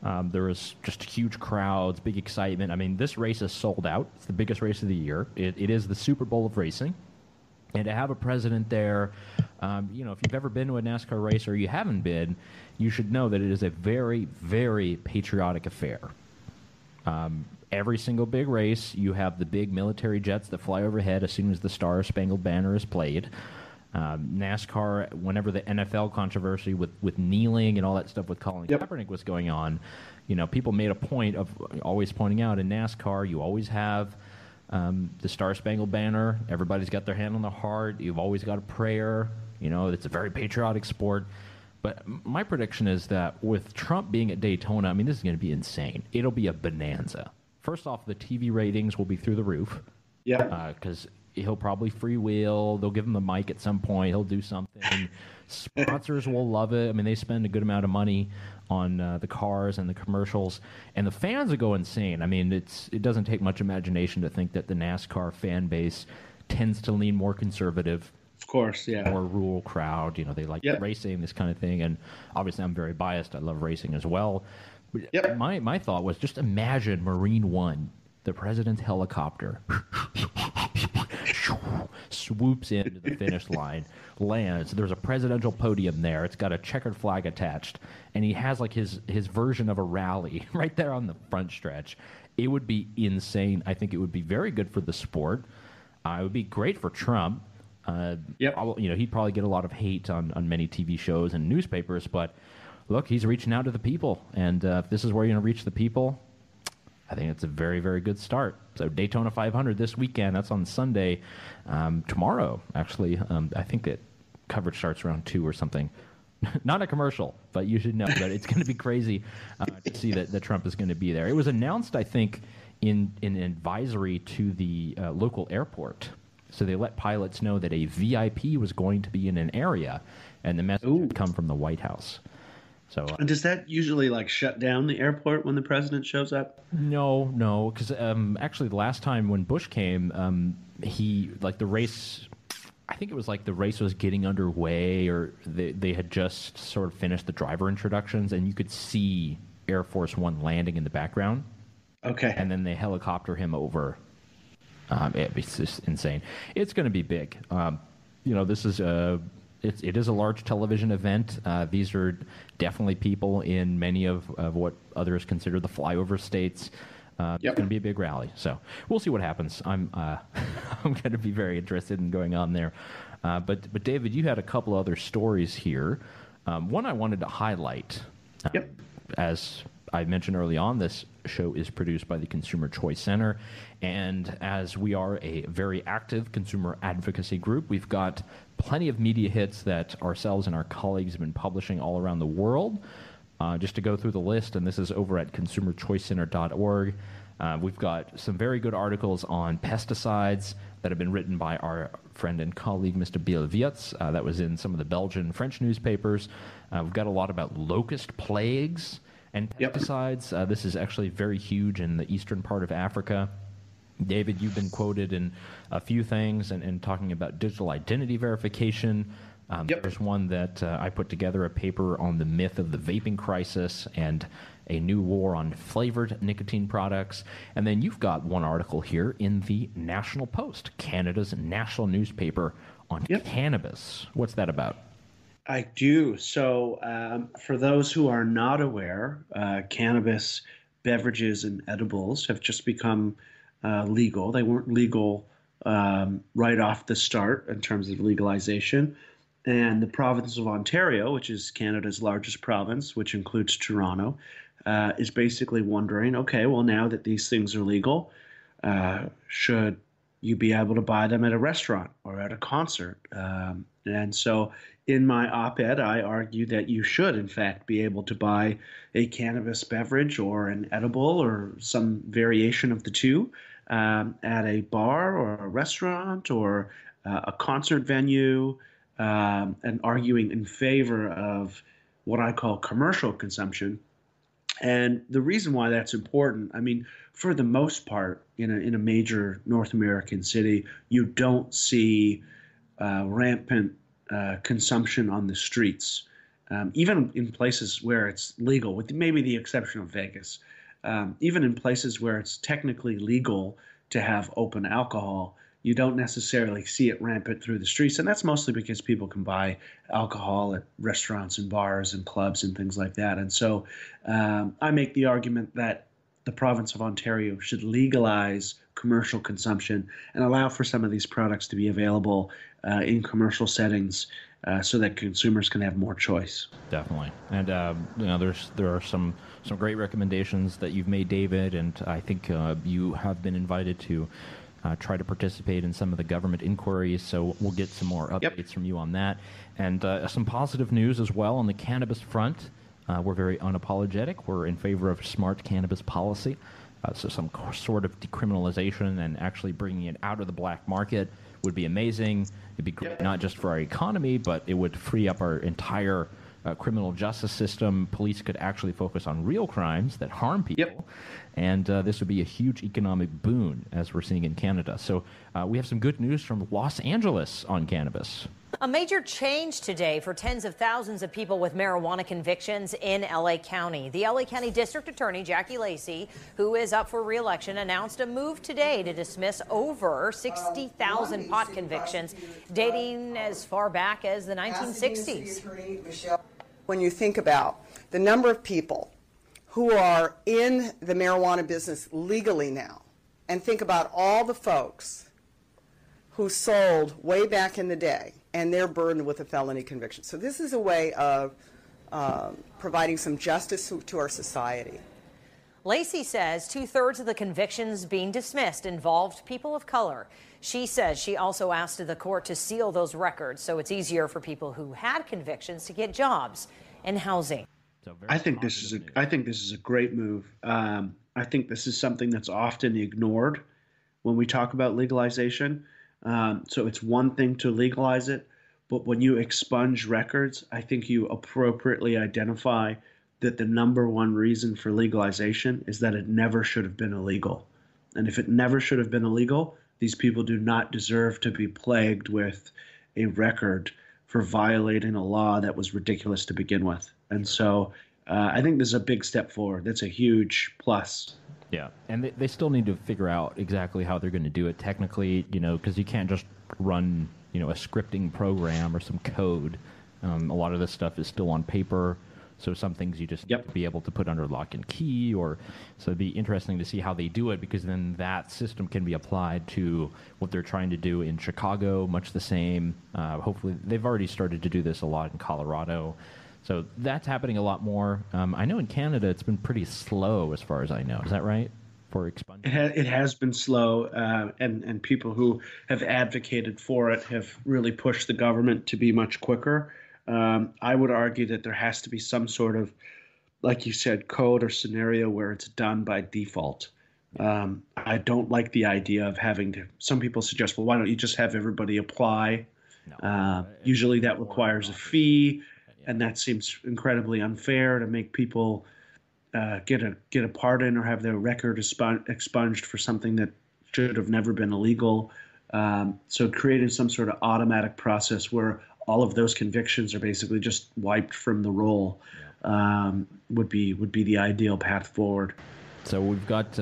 There was just huge crowds, big excitement. I mean, this race is sold out. It's the biggest race of the year. It is the Super Bowl of racing. And to have a president there, if you've ever been to a NASCAR race or you haven't been, you should know that it is a very, very patriotic affair. Every single big race, you have the big military jets that fly overhead as soon as the Star-Spangled Banner is played. NASCAR, whenever the NFL controversy with kneeling and all that stuff with Colin Kaepernick was going on, people made a point of always pointing out in NASCAR, you always have the Star-Spangled Banner. Everybody's got their hand on the heart. You've always got a prayer. It's a very patriotic sport. But my prediction is that with Trump being at Daytona, I mean, this is going to be insane. It'll be a bonanza. First off, the TV ratings will be through the roof. Yeah. Because he'll probably freewheel. They'll give him the mic at some point. He'll do something. Sponsors will love it. I mean, they spend a good amount of money on the cars and the commercials. And the fans will go insane. I mean, it doesn't take much imagination to think that the NASCAR fan base tends to lean more conservative. Of course, yeah. More rural crowd. You know, they like racing, this kind of thing. And obviously, I'm very biased. I love racing as well. But my thought was just imagine Marine One, the president's helicopter, swoops into the finish line, lands. There's a presidential podium there. It's got a checkered flag attached. And he has like his version of a rally right there on the front stretch. It would be insane. I think it would be very good for the sport. It would be great for Trump. You know, he'd probably get a lot of hate on many TV shows and newspapers, but look, he's reaching out to the people, and if this is where you're going to reach the people, I think it's a very, very good start. So Daytona 500 this weekend, that's on Sunday. Tomorrow, actually, I think that coverage starts around 2 or something. Not a commercial, but you should know that it's going to be crazy to see that Trump is going to be there. It was announced, I think, in an advisory to the local airport. So they let pilots know that a VIP was going to be in an area, and the message would come from the White House. So, and does that usually like shut down the airport when the president shows up? No, because actually the last time when Bush came, he like the race. I think it was like the race was getting underway, or they had just sort of finished the driver introductions, and you could see Air Force One landing in the background. Okay, and then they helicopter him over. It's just insane. It's going to be big. You know, this is it is a large television event. These are definitely people in many of what others consider the flyover states. It's going to be a big rally. So we'll see what happens. I'm I'm going to be very interested in going on there. But David, you had a couple other stories here. One I wanted to highlight. As I mentioned early on, this show is produced by the Consumer Choice Center, and as we are a very active consumer advocacy group, we've got plenty of media hits that ourselves and our colleagues have been publishing all around the world. Just to go through the list, and this is over at consumerchoicecenter.org, we've got some very good articles on pesticides that have been written by our friend and colleague, Mr. Bielwietz. That was in some of the Belgian French newspapers. We've got a lot about locust plagues and pesticides. This is actually very huge in the eastern part of Africa. David, you've been quoted in a few things and talking about digital identity verification. There's one that I put together, a paper on the myth of the vaping crisis and a new war on flavored nicotine products. And then you've got one article here in the National Post, Canada's national newspaper, on cannabis. What's that about? I do. So for those who are not aware, cannabis beverages and edibles have just become legal. They weren't legal right off the start in terms of legalization. And the province of Ontario, which is Canada's largest province, which includes Toronto, is basically wondering, okay, well, now that these things are legal, should you be able to buy them at a restaurant or at a concert? And so in my op-ed, I argue that you should, in fact, be able to buy a cannabis beverage or an edible or some variation of the two at a bar or a restaurant or a concert venue, and arguing in favor of what I call commercial consumption. And the reason why that's important, I mean, for the most part, in a major North American city, you don't see rampant consumption on the streets, even in places where it's legal, with maybe the exception of Vegas. Even in places where it's technically legal to have open alcohol, you don't necessarily see it rampant through the streets. And that's mostly because people can buy alcohol at restaurants and bars and clubs and things like that. And so I make the argument that the province of Ontario should legalize commercial consumption and allow for some of these products to be available in commercial settings so that consumers can have more choice. Definitely. And there are some great recommendations that you've made, David, and I think you have been invited to try to participate in some of the government inquiries. So we'll get some more updates from you on that. And some positive news as well on the cannabis front. We're very unapologetic. We're in favor of smart cannabis policy. So some sort of decriminalization and actually bringing it out of the black market would be amazing. It'd be great not just for our economy, but it would free up our entire criminal justice system. Police could actually focus on real crimes that harm people. And this would be a huge economic boon, as we're seeing in Canada. So we have some good news from Los Angeles on cannabis. A major change today for tens of thousands of people with marijuana convictions in L.A. County. The L.A. County District Attorney, Jackie Lacey, who is up for re-election, announced a move today to dismiss over 60,000 pot convictions dating as far back as the 1960s. When you think about the number of people who are in the marijuana business legally now, and think about all the folks who sold way back in the day, and they're burdened with a felony conviction. So this is a way of providing some justice to our society. Lacey says 2/3 of the convictions being dismissed involved people of color. She says she also asked the court to seal those records so it's easier for people who had convictions to get jobs and housing. I think this is a great move. I think this is something that's often ignored when we talk about legalization. So it's one thing to legalize it, but when you expunge records, I think you appropriately identify that the number one reason for legalization is that it never should have been illegal. And if it never should have been illegal, these people do not deserve to be plagued with a record for violating a law that was ridiculous to begin with. And so I think this is a big step forward. That's a huge plus. Yeah, and they still need to figure out exactly how they're going to do it technically, because you can't just run, a scripting program or some code. A lot of this stuff is still on paper, so some things you just need to be able to put under lock and key, so it'd be interesting to see how they do it, because then that system can be applied to what they're trying to do in Chicago, much the same. Hopefully, they've already started to do this a lot in Colorado. So that's happening a lot more. I know in Canada it's been pretty slow as far as I know. Is that right? For expungement? It has been slow, and people who have advocated for it have really pushed the government to be much quicker. I would argue that there has to be some sort of, like you said, code or scenario where it's done by default. I don't like the idea of having to. Some people suggest, well, why don't you just have everybody apply? Usually that requires a fee. And that seems incredibly unfair to make people get a pardon or have their record expunged for something that should have never been illegal. So creating some sort of automatic process where all of those convictions are basically just wiped from the roll would be the ideal path forward. So we've got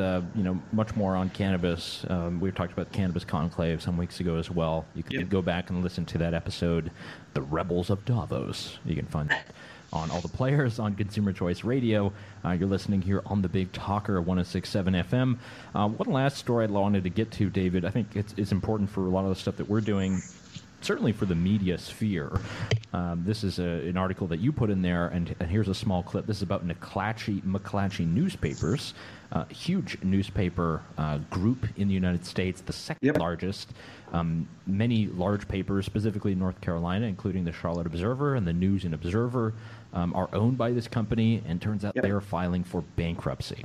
much more on cannabis. We've talked about the Cannabis Conclave some weeks ago as well. You can go back and listen to that episode, The Rebels of Davos. You can find that on all the players on Consumer Choice Radio. You're listening here on the Big Talker 106.7 FM. One last story I wanted to get to, David. I think it's important for a lot of the stuff that we're doing, certainly for the media sphere. This is an article that you put in there, and here's a small clip. This is about McClatchy newspapers, huge newspaper group in the United States, the second largest. Many large papers, specifically in North Carolina, including the Charlotte Observer and the News and Observer, are owned by this company, and turns out they're filing for bankruptcy.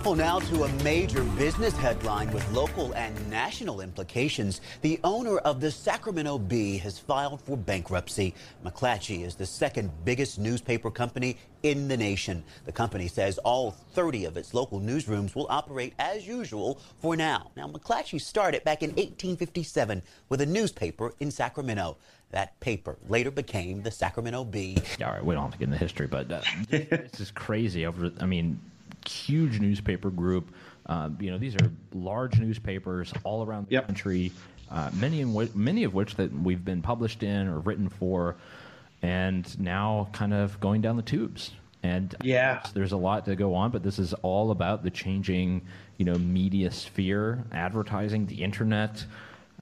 Well, now to a major business headline with local and national implications. The owner of the Sacramento Bee has filed for bankruptcy. McClatchy is the second biggest newspaper company in the nation. The company says all 30 of its local newsrooms will operate as usual for now. Now, McClatchy started back in 1857 with a newspaper in Sacramento. That paper later became the Sacramento Bee. All right, we don't have to get into history, but this is crazy. Huge newspaper group. These are large newspapers all around the country, many of which that we've been published in or written for, and now kind of going down the tubes. And there's a lot to go on, but this is all about the changing, media sphere, advertising, the internet.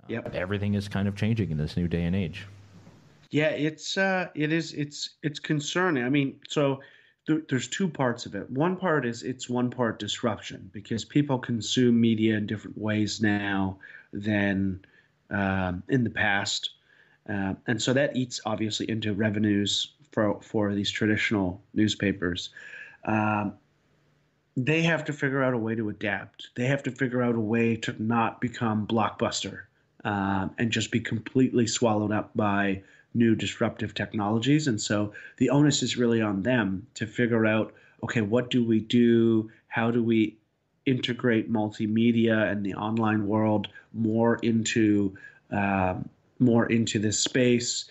Everything is kind of changing in this new day and age. Yeah, it's concerning. I mean, so there's two parts of it. One part is it's one part disruption because people consume media in different ways now than in the past. And so that eats obviously into revenues for these traditional newspapers. They have to figure out a way to adapt. They have to figure out a way to not become Blockbuster and just be completely swallowed up by new disruptive technologies. And so the onus is really on them to figure out, okay, what do we do? How do we integrate multimedia and the online world more into this space?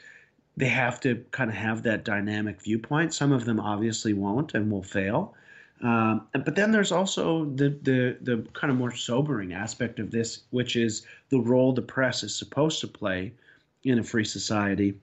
They have to kind of have that dynamic viewpoint. Some of them obviously won't and will fail. But then there's also the kind of more sobering aspect of this, which is the role the press is supposed to play in a free society.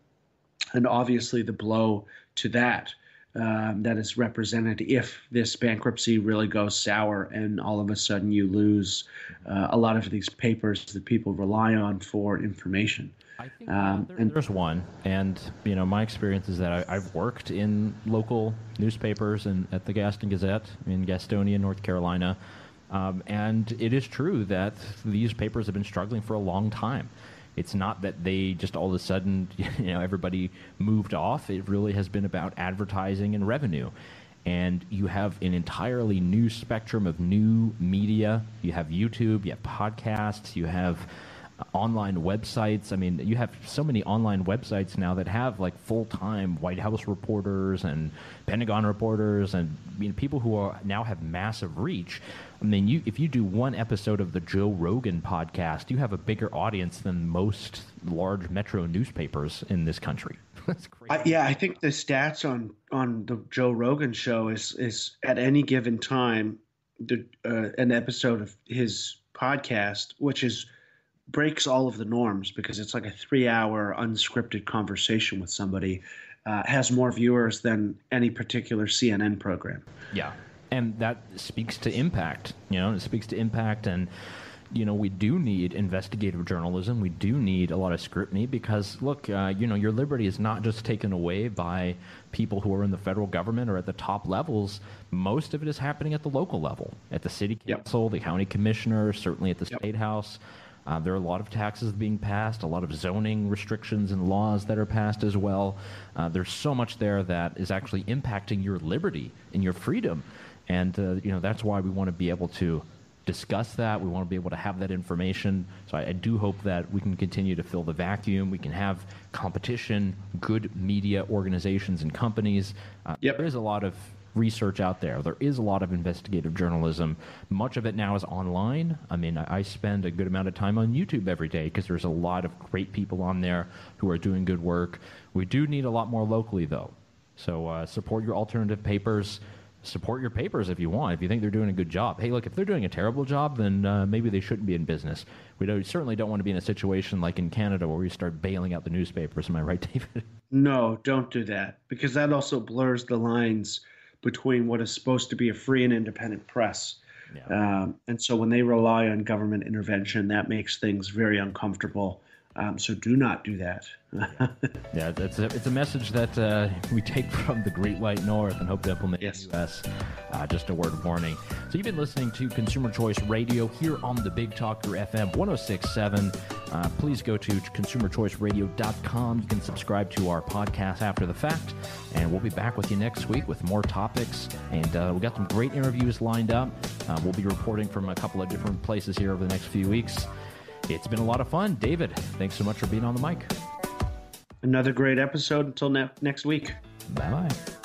And obviously the blow to that is represented if this bankruptcy really goes sour and all of a sudden you lose a lot of these papers that people rely on for information. I think there's one, and my experience is that I've worked in local newspapers and at the Gaston Gazette in Gastonia, North Carolina, and it is true that these papers have been struggling for a long time. It's not that they just all of a sudden, everybody moved off. It really has been about advertising and revenue. And you have an entirely new spectrum of new media. You have YouTube, you have podcasts, you have online websites. I mean, you have so many online websites now that have like full-time White House reporters and Pentagon reporters and people who now have massive reach. I mean, if you do one episode of the Joe Rogan podcast, you have a bigger audience than most large metro newspapers in this country. That's crazy. I think the stats on the Joe Rogan show is at any given time, an episode of his podcast, which breaks all of the norms because it's like a 3-hour unscripted conversation with somebody, has more viewers than any particular CNN program. Yeah. And that speaks to impact, it speaks to impact. And, we do need investigative journalism. We do need a lot of scrutiny because, look, your liberty is not just taken away by people who are in the federal government or at the top levels. Most of it is happening at the local level, at the city council, the county commissioner, certainly at the state house. There are a lot of taxes being passed, a lot of zoning restrictions and laws that are passed as well. There's so much there that is actually impacting your liberty and your freedom. And, that's why we want to be able to discuss that. We want to be able to have that information. So I do hope that we can continue to fill the vacuum. We can have competition, good media organizations and companies. There is a lot of research out there. There is a lot of investigative journalism. Much of it now is online. I mean, I spend a good amount of time on YouTube every day because there's a lot of great people on there who are doing good work. We do need a lot more locally, though. So support your alternative papers. Support your papers if you want, if you think they're doing a good job. Hey, look, if they're doing a terrible job, then maybe they shouldn't be in business. We certainly don't want to be in a situation like in Canada where we start bailing out the newspapers. Am I right, David? No, don't do that, because that also blurs the lines between what is supposed to be a free and independent press. Yeah. And so when they rely on government intervention, that makes things very uncomfortable. So do not do that. Yeah, it's a message that we take from the Great White North and hope to implement in the U.S. Just a word of warning. So you've been listening to Consumer Choice Radio here on the Big Talker FM 106.7. Please go to consumerchoiceradio.com. You can subscribe to our podcast after the fact, and we'll be back with you next week with more topics. And we've got some great interviews lined up. We'll be reporting from a couple of different places here over the next few weeks. It's been a lot of fun. David, thanks so much for being on the mic. Another great episode. Until next week. Bye-bye.